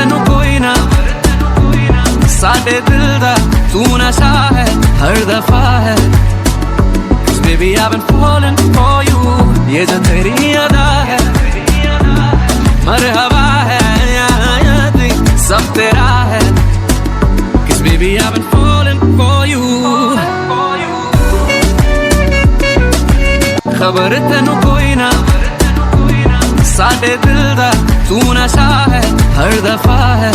तेनू कोई ना साडे दिल दा तू नशा है हर दफा है baby I've been falling for you ये जो तेरी अदा है मरहबा है सब तेरा है cause baby I've been falling for you खबर तेनू कोई ना साडे दिल दा तू नशा है हर दफा है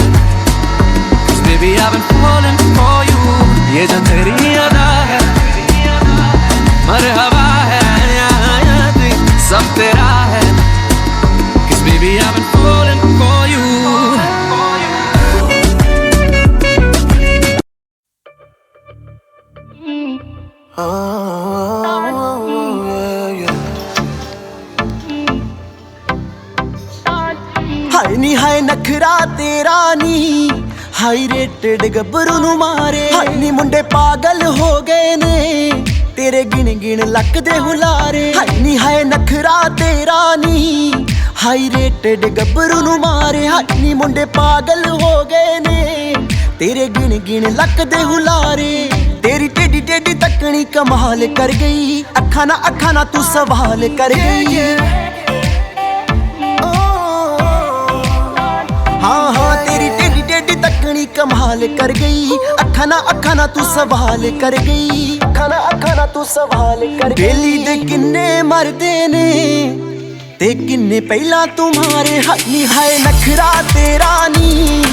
baby I've been falling for you ये जो तेरी अदा है मरहबा है सब तेरा है cause baby I've been falling for you हाय नी हाय नखरा तेरा नी हाई रेटेड गब्बरू नू मारे हाय नी मुंडे पागल हो गए ने तेरे गिन गिन लक दे हुलारे हाय नी हाय नखरा तेरा नी हाई रेटेड गब्बरू नू मारे हाय नी मुंडे पागल हो गए ने तेरे गिन गिन लक दे हुलारे तेरी टेडी टेडी तकनी कमाल कर गई अखा ना तू सवाल कर गई हाँ हाँ तेरी टेडी टेडी तकनी कमाल कर गई अखा ना तू सवाल कर गई अखा ना तू सवाल कर गई बेली दे किन्ने मरदे ने ते किन्ने पहला तुम्हारे हाय हाय नखरा तेरा नी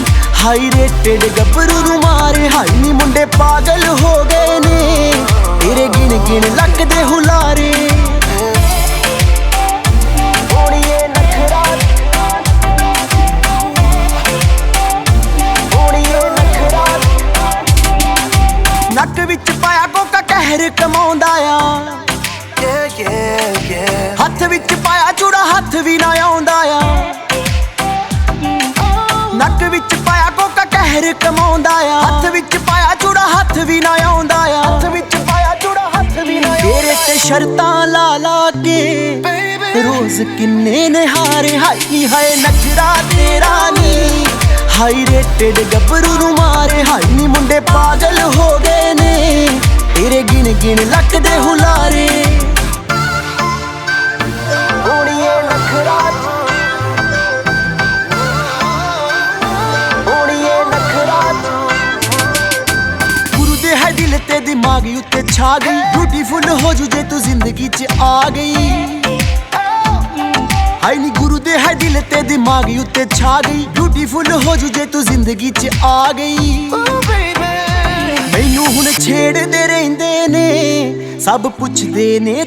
हाई रेटेड गब्बरू नू मारे हाय नी मुंडे पागल हो गए ने तेरे गिन गिन लक दे हुलारे नक विच पाया कोका कहर कमाउंदा आ हथ विच पाया चूड़ा हथ भी ना आउंदा आ नक विच पाया कोका कहर कमाउंदा आ हथ विच पाया चूड़ा हथ भी ना आउंदा आ हथ विच पाया चूड़ा हथ भी ना तेरे ते शर्तां ला ला के रोज किन्ने ने हारे हाय हाय नखरा तेरा नी हाई रेटेड गब्बरू नू मारे हाय नी मुंडे पागल हो गए ने तेरे गिन गिन लक दे हुलारे ओड़िए नखरा गुरु दे है दिल ते दिमाग उत्ते छा गई ब्यूटीफुल हो जू जे तू जिंदगी च आ गई हाय नी गुरु दे है दिल ते दिमाग उत्ते छा गई ब्यूटीफुल हो जू जे तू जिंदगी च आ गई मैनू हुण छेड़दे रहिंदे ने सब पुछदे ने